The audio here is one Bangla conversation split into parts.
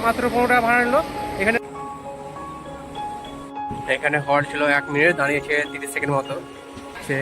মাত্র 15 টাকা ভাড়া নিল। এখানে এখানে হল্ট ছিল 1 মিনিট, দাঁড়িয়েছে 30 সেকেন্ড মতো। সে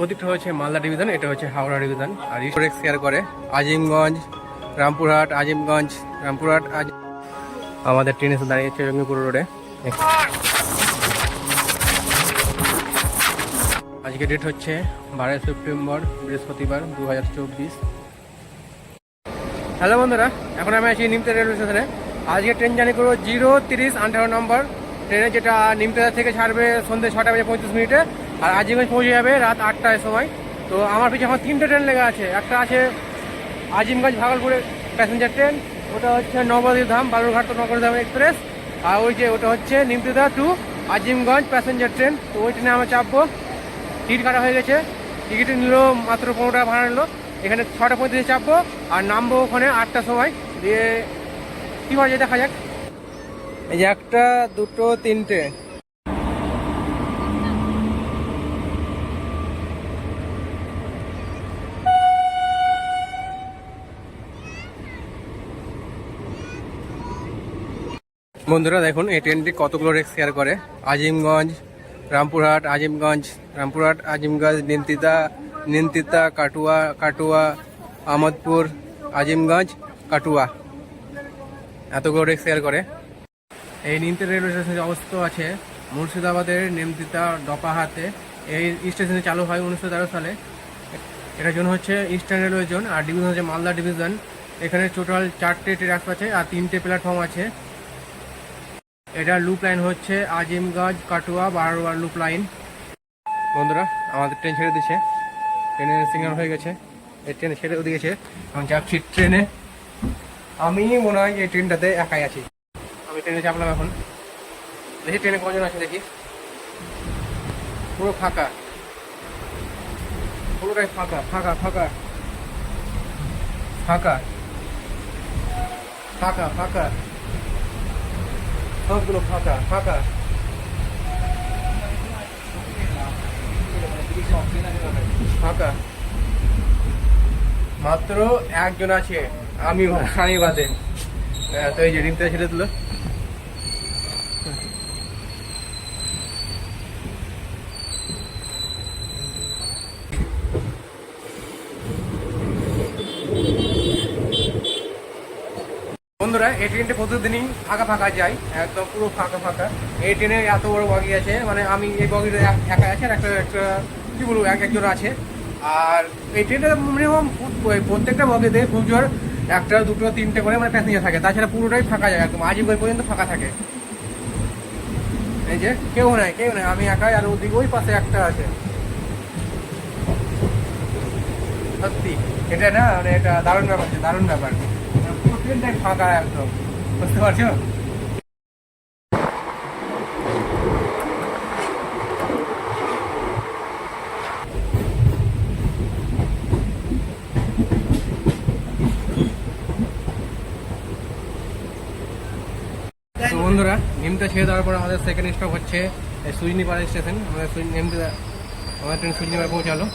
ওদিকটা হচ্ছে মালদা ডিভিশন, এটা হচ্ছে হাওড়া ডিভিশন। আর শেয়ার করে আজিমগঞ্জ, রামপুরহাট, আজিমগঞ্জ, রামপুরহাট। আমাদের ট্রেন এসে দাঁড়িয়েছে জঙ্গিপুর রোডে। আজকে ডেট হচ্ছে 12 সেপ্টেম্বর, বৃহস্পতিবার 2024। হ্যালো বন্ধুরা, এখন আমি আছি নিমতা রেলওয়ে স্টেশনে। আজকে ট্রেন জার্নি করবো 030-58 নম্বর ট্রেনে, যেটা নিমতা থেকে ছাড়বে সন্ধ্যে 6টা বেজে 35 মিনিটে, আর আজিমগঞ্জ পৌঁছে যাবে রাত 8টার সময়। তো আমার পিছনে এখন 3টে ট্রেন লেগে আছে। একটা আছে আজিমগঞ্জ ভাগলপুরের প্যাসেঞ্জার ট্রেন, ওটা হচ্ছে নবদ্বীপ-ধাম বালুরঘাট তো নবদ্বীপ-ধাম এক্সপ্রেস। আর ওই যে ওটা হচ্ছে Nimta to Azimganj passenger train. তো ওই ট্রেনে আমরা চাপবো। টিকিট কাটা হয়ে গেছে, টিকিট নিল মাত্র 15 টাকা ভাড়া নিল। এখানে 6টা 35 চাপবো আর নামবো ওখানে 8টার সময়। দিয়ে কী হয় যে দেখা যাক। এই যে 1টা 2টো 3টে। বন্ধুরা দেখুন এই ট্রেনটি কতগুলো রেক শেয়ার করে। আজিমগঞ্জ, রামপুরহাট, আজিমগঞ্জ, রামপুরহাট, আজিমগঞ্জ, নিমতিতা, কাটুয়া, আহমদপুর, আজিমগঞ্জ, কাটুয়া, এতগুলো রেক শেয়ার করে। এই নিমতিতা রেলওয়ে স্টেশনে অবস্থিত আছে মুর্শিদাবাদের নিমতিতা ডপাহাতে। এই স্টেশনে চালু হয় 1913 সালে। এটার জন্য হচ্ছে ইস্টার্ন রেলওয়ে জোন, আর ডিভিশন হচ্ছে মালদা ডিভিশন। এখানে টোটাল 4টে ট্র্যাক আছে আর 3টে প্ল্যাটফর্ম আছে। এটা লুপ লাইন হচ্ছে আজিমগঞ্জ কাটুয়া বারোয়ার লুপ লাইন। বন্ধুরা আমাদের ট্রেন ছেড়ে দিচ্ছে, ট্রেনের সিগন্যাল হয়ে গেছে, এই ট্রেনে ছেড়ে দিয়েছে। এখন যাচ্ছি ট্রেনে। আমি মনে হয় এই ট্রেনটাতে একাই আছি। আমি ট্রেনে চাপলাম এখন, দেখি ট্রেনে কজন আছে দেখি। পুরো ফাঁকা, পুরোটাই ফাঁকা ফাঁকা ফাঁকা ফাঁকা ফাঁকা ফাঁকা, সবগুলো ফাঁকা ফাঁকা। ফাঁকা, মাত্র একজন আছে, আমি বাদে। তো এই যে রিমটা ছেড়ে দিল। বন্ধুরা এই ট্রেনটা প্রতিদিনই ফাঁকা ফাঁকা যায়, একদম পুরো ফাঁকা ফাঁকা। এই ট্রেনে এত বড় বগি আছে, মানে আমি এই বগিটা একা আছে, আর একটা কি বলবো একজন আছে। আর এই ট্রেনটা মিনিমাম প্রত্যেকটা বগিতে খুব জোর 1টা 2টো 3টে করে মানে প্যাসেঞ্জার থাকে, তাছাড়া পুরোটাই ফাঁকা যায়, একদম আজিমগঞ্জ পর্যন্ত ফাঁকা থাকে। এই যে কেউ নাই, আমি একাই, আর ওদিকে ওই পাশে একটা আছে। সত্যি এটা না, মানে এটা দারুণ ব্যাপার, দারুণ ব্যাপার। পুরো ট্রেনটাই ফাঁকা একদম, বুঝতে পারছো? তো বন্ধুরা নিমতা ছেড়ে দেওয়ার পর আমাদের সেকেন্ড স্টপ হচ্ছে সুইনিপাড়া স্টেশন। আমাদের আমাদের ট্রেন সুইনিপাড়া পৌঁছালো।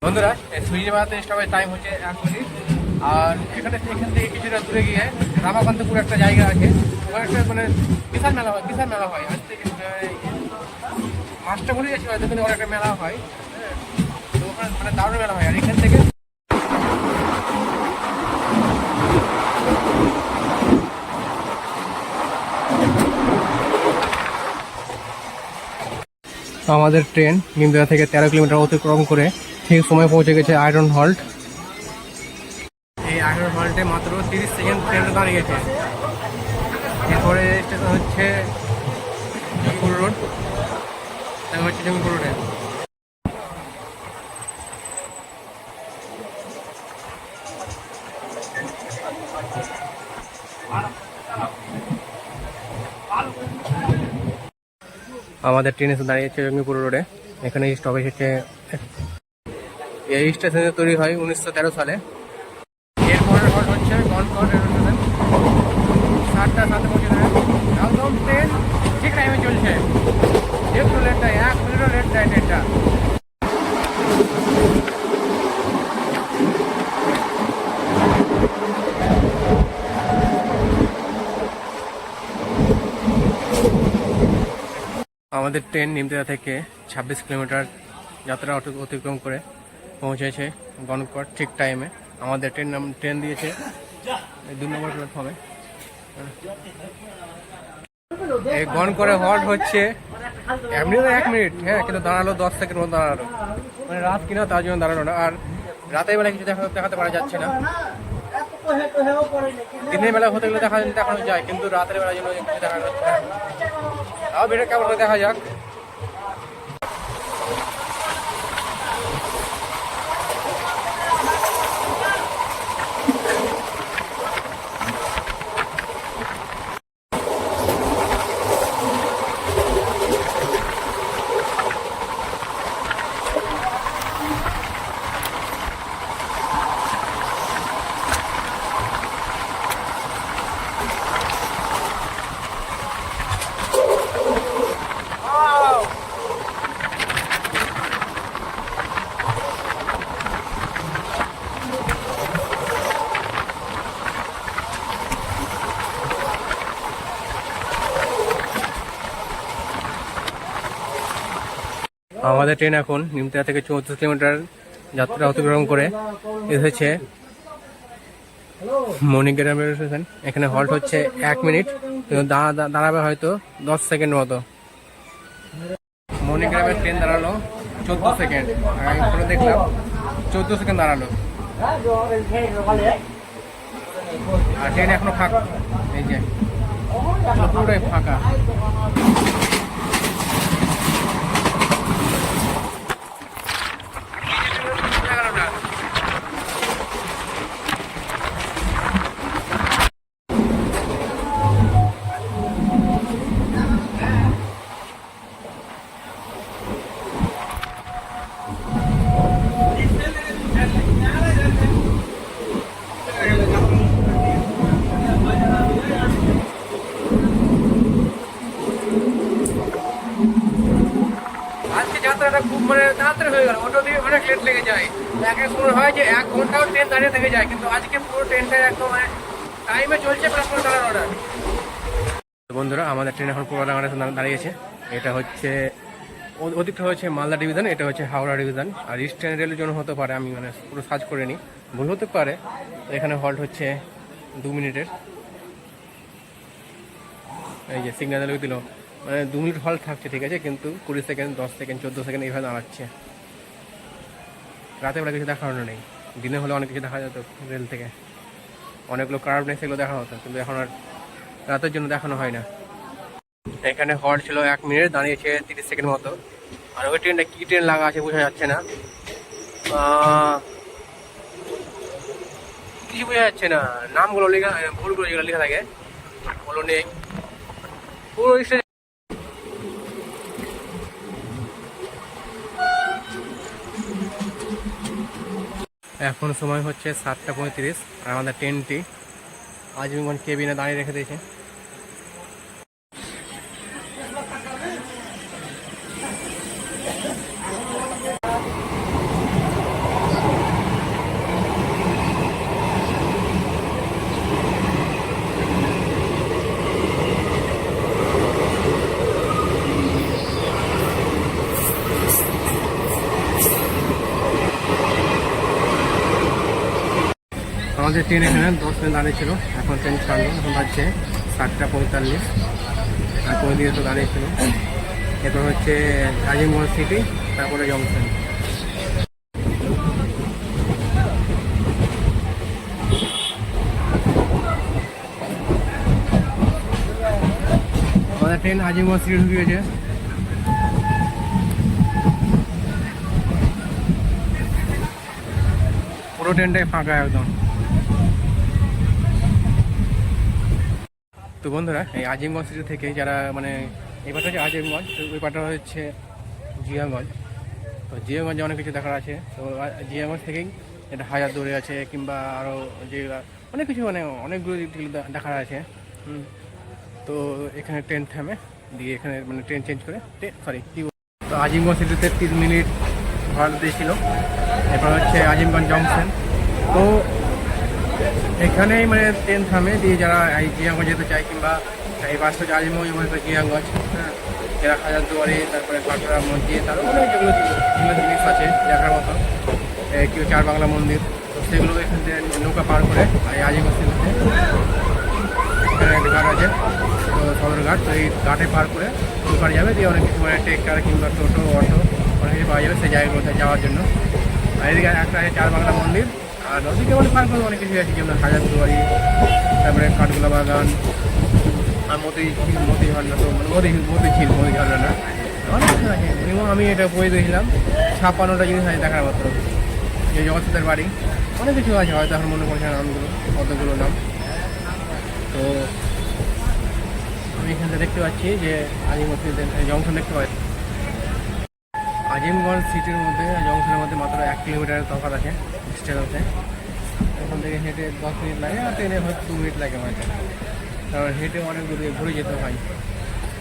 বন্ধুরা এই সুইনিপাড়াতে স্টপের টাইম হচ্ছে 1 মিনিট। আর এখান থেকে কিছুটা দূরে গিয়ে রামাকান্তপুর একটা জায়গা আছে, ওখানে একটা মানে বিশাল মেলা হয়। আজ থেকে মাসটা ভরে যাচ্ছে হয়তো, কিন্তু ওখানে একটা মেলা হয়। তো ওখানে মানে দারুণ মেলা হয়। আর এখান থেকে আমাদের ট্রেন নিমতা থেকে 13 কিলোমিটার অতিক্রম করে ঠিক সময় পৌঁছে গেছে আয়রন হল্ট। এই আয়রন হল্টে মাত্র 30 সেকেন্ড ট্রেনটা দাঁড়িয়ে গেছে। এরপরে স্টেশন হচ্ছে জঙ্গিপুর রোড, হচ্ছে জঙ্গিপুর রোডে। আমাদের ট্রেন এসে দাঁড়িয়েছে জঙ্গিপুর রোডে। এখানে স্টপেজ হচ্ছে, এই স্টেশনে তৈরি হয় 1913 সালে। এরপরের হল্ট হচ্ছে গনগর রেলওয়ে স্টেশন। 7টা 7 পৌঁছে দেবে একদম। ট্রেন ঠিক টাইমে চলছে, একটু লেট দেয়, 1 মিনিটও লেট দেয় ট্রেনটা। আমাদের ট্রেন নিমতলা থেকে 26 কিলোমিটার যাত্রা অতিক্রম করে পৌঁছেছে গণকর ঠিক টাইমে। আমাদের ট্রেন দিয়েছে 2 নম্বর প্ল্যাটফর্মে। এই গণকরে হল্ট হচ্ছে এমনি তো 1 মিনিট, হ্যাঁ, কিন্তু দাঁড়ালো 10 সেকেন্ড মতো দাঁড়ালো, মানে রাত কিনা তার জন্য দাঁড়ালো না। আর রাতের বেলা কিছু দেখাতে পারা যাচ্ছে না। দিনের বেলা হতে গেলে দেখানো যায়, কিন্তু রাতের বেলার জন্য কিছু দেখানো যাচ্ছে না। তাও বেটা কেমন করে দেখা যাক। আমাদের ট্রেন এখন নিমতলা থেকে 34 কিলোমিটার যাত্রা অতিক্রম করে এসেছে মণিগ্রাম রেলওয়ে স্টেশন। এখানে হল্ট হচ্ছে 1 মিনিট, কিন্তু দাঁড়াবে হয়তো 10 সেকেন্ড মতো। মণিগ্রামের ট্রেন দাঁড়ালো 14 সেকেন্ড, আমি দেখলাম 14 সেকেন্ড দাঁড়ালো। আর ট্রেন এখনো ফাঁকা, এই যে পুরোটাই ফাঁকা। আজকে যাত্রাটা খুব মানে তাড়াতাড়ি হয়ে গেল, অটো দিয়ে অনেক লেট লেগে যায়। এক সময় হয় যে 1 ঘন্টাও ট্রেন দাঁড়িয়ে থেকে যায়, কিন্তু আজকে পুরো ট্রেনটা একদম টাইমে চলছে, প্ল্যাটফর্মে দাঁড়ানোটা। বন্ধুরা, আমাদের ট্রেন এখন পুরো দাঁড়িয়েছে। এটা হচ্ছে ওদিকটা হচ্ছে মালদা ডিভিশন, এটা হচ্ছে হাওড়া ডিভিশন। আর ইস্টার্ন রেলের জন্য হতে পারে, আমি মানে পুরো সার্চ করে নিই, ভুল হতে পারে। এখানে হল্ট হচ্ছে 2 মিনিটের। এই যে সিগন্যাল দিল, মানে 2 মিনিট হল্ট থাকছে, ঠিক আছে, কিন্তু 20 সেকেন্ড, 10 সেকেন্ড, 14 সেকেন্ড এইভাবে দাঁড়াচ্ছে। রাতের বেলা কিছু দেখানো নেই, দিনে হলে অনেক কিছু দেখা যেত রেল থেকে, অনেকগুলো কার্ভ নেই, সেগুলো দেখানো হতো, কিন্তু এখন আর রাতের জন্য দেখানো হয় না। এখানে হল্ট ছিল 1 মিনিট, দাঁড়িয়েছে 30 সেকেন্ড মতো। আর ওই ট্রেনটা কি ট্রেন লাগা আছে বোঝা যাচ্ছে না, কিছু বোঝা যাচ্ছে না। নামগুলো লেখা, ভুলগুলো যেগুলো লেখা থাকে ওগুলো নেই পুরো। এখন সময় হচ্ছে 7:35, আর আমাদের ট্রেনটি আজিমগঞ্জ কেবিনে দাঁড়িয়ে রেখে দিয়েছে। আমাদের ট্রেন এখানে 10 মিনিট দাঁড়িয়ে ছিল, এখন ট্রেন ছাড়লো। এখন বাজছে 7:45, আর কোনো দিকে তো দাঁড়িয়েছিল। এরপর হচ্ছে আজিমগঞ্জ সিটি, তারপরে জংশন। আমাদের ট্রেন আজিমগঞ্জ সিটি ঢুকিয়েছে। পুরো ট্রেনটাই ফাঁকা একদম। তো বন্ধুরা, এই আজিমগঞ্জ সিটি থেকে যারা মানে এই পাশটা হচ্ছে আজিমগঞ্জ, ওই পাশটা হচ্ছে জিয়াগঞ্জ। তো জিয়াগঞ্জে অনেক কিছু দেখার আছে। তো জিয়াগঞ্জ থেকেই এটা হাজারদুয়ারি আছে, কিংবা আরও যে অনেক কিছু, মানে অনেকগুলো দেখার আছে। তো এখানে ট্রেন থামে, দিয়ে এখানে মানে ট্রেন চেঞ্জ করে, সরি কি, তো আজিমগঞ্জ সিটিতে 3 মিনিট ভাড়া দিয়েছিল। এরপর হচ্ছে আজিমগঞ্জ জংশন। তো এখানেই মানে ট্রেন থামে, দিয়ে যারা এই জিয়াগঞ্জ যেতে চায়, কিংবা এই বাসটা হচ্ছে আজিমগঞ্জ জিয়াগঞ্জ, হ্যাঁ, এরা হাজারদুয়ারি, তারপরে কাটোয়া মসজিদ, তারপরে অনেক যেগুলো যেগুলো জিনিস আছে দেখার মতো, কেউ চার বাংলা মন্দির, তো সেগুলো এখান থেকে নৌকা পার করে আজিমগঞ্জ এখানে একটা ঘাট আছে, তো সদরঘাট, তো এই ঘাটে পার করে ওপারে যাবে, দিয়ে অনেক কিছু মানে ট্রেক্টর কিংবা টোটো অটো অনেক কিছু পাওয়া যাবে সেই জায়গাগুলোতে যাওয়ার জন্য। আর এদিকে একটা আছে চার বাংলা মন্দির, আর নদীকে মানে পার করে অনেক কিছু আছে, যেমন হাজারদুয়ারি, তারপরে কাঠগোলা বাগান, আর মতি ঝর্ণা, তো মানে মতি ঝর্ণা না, অনেক কিছু আছে। মিনিমাম আমি এটা বই দেখলাম 56টা জিনিস আছে দেখার মতো, যে জগৎসুদের বাড়ি, অনেক কিছু আছে, হয়তো এখন মনে করছে নামগুলো, কতগুলো নাম। তো আমি এখানে দেখতে পাচ্ছি যে আজিমগঞ্জ জংশন দেখতে পাচ্ছি। আজিমগঞ্জ সিটির মধ্যে জংশনের মধ্যে মাত্র 1 কিলোমিটারের তফাৎ আছে স্টেশনতে। এখান থেকে হেঁটে 10 মিনিট লাগে, আর ট্রেনে হয়তো 2 মিনিট লাগে হয়তো, কারণ হেঁটে অনেক দূরে ঘুরে যেতে হয়।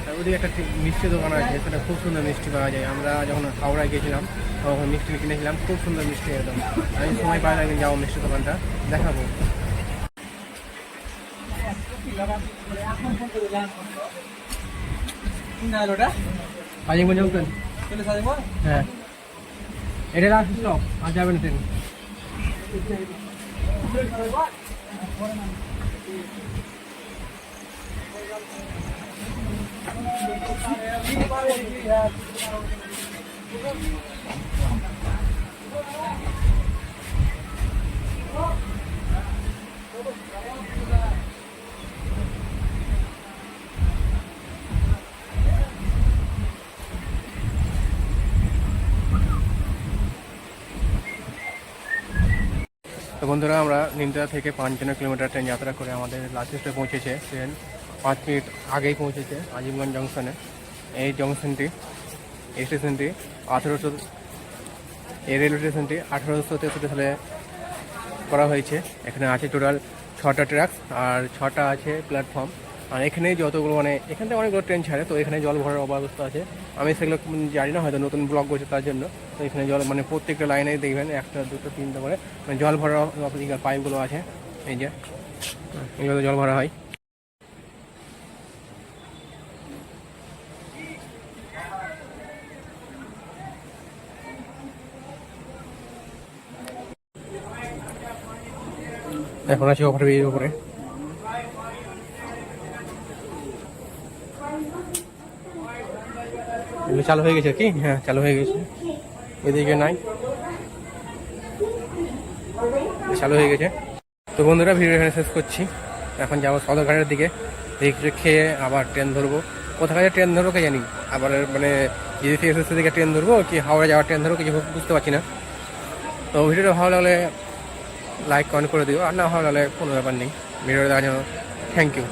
আর ওদিকে একটা মিষ্টি দোকান আছে, সেটা খুব সুন্দর মিষ্টি পাওয়া যায়। আমরা যখন হাওড়ায় গেছিলাম তখন মিষ্টি কিনেছিলাম, খুব সুন্দর মিষ্টি একদম। আমি সময় পাই আমি যাবো মিষ্টি দোকানটা দেখাবো। আজিমগঞ্জ জংশন, হ্যাঁ এটা লাস্ট স্টপ, আর যাবেন ট্রেন। তো বন্ধুরা, আমরা নিমতলা থেকে 55 কিলোমিটার ট্রেন যাত্রা করে আমাদের লাস্ট স্টপে পৌঁছেছে। ট্রেন 5 মিনিট আগেই পৌঁছেছে আজিমগঞ্জ জংশনে। এই জংশনটি, এই স্টেশনটি 1800, এই রেলওয়ে স্টেশনটি 1863 সালে করা হয়েছে। এখানে আছে টোটাল 6টা ট্র্যাক আর 6টা আছে প্ল্যাটফর্ম। আর এখানে যতগুলো মানে এখান থেকে অনেকগুলো ট্রেন ছাড়ে, তো এখানে জল ভরার অবস্থা আছে। আমি সেগুলো জানি না, হয়তো নতুন ব্লগ করছে তার জন্য। তো এখানে জল মানে প্রত্যেকটা লাইনেই দেখবেন 1টা 2টো 3টা করে মানে জল ভরার পাইপগুলো আছে, এই যে এগুলো জল ভরা হয়। এখন আছে ওভারব্রিজের উপরে। এগুলো চালু হয়ে গেছে কি? হ্যাঁ, চালু হয়ে গেছে। এদিকে নাই, চালু হয়ে গেছে। তো বন্ধুরা, ভিডিও এখানে শেষ করছি। এখন যাবো সদরঘাটের দিকে, কিছু খেয়ে আবার ট্রেন ধরবো। কোথায় ট্রেন ধরবো কে জানি, আবার মানে যদি সিএসএস দিকে ট্রেন ধরবো কি হাওড়া যাওয়ার ট্রেন ধরবো কিছু বুঝতে পারছি না। তো ভিডিওটা ভালো লাগলে লাইক কমেন্ট করে দিও, আর না ভালো লাগলে কোনো ব্যাপার নেই। ভিডিওটা দেখার জন্য থ্যাংক ইউ।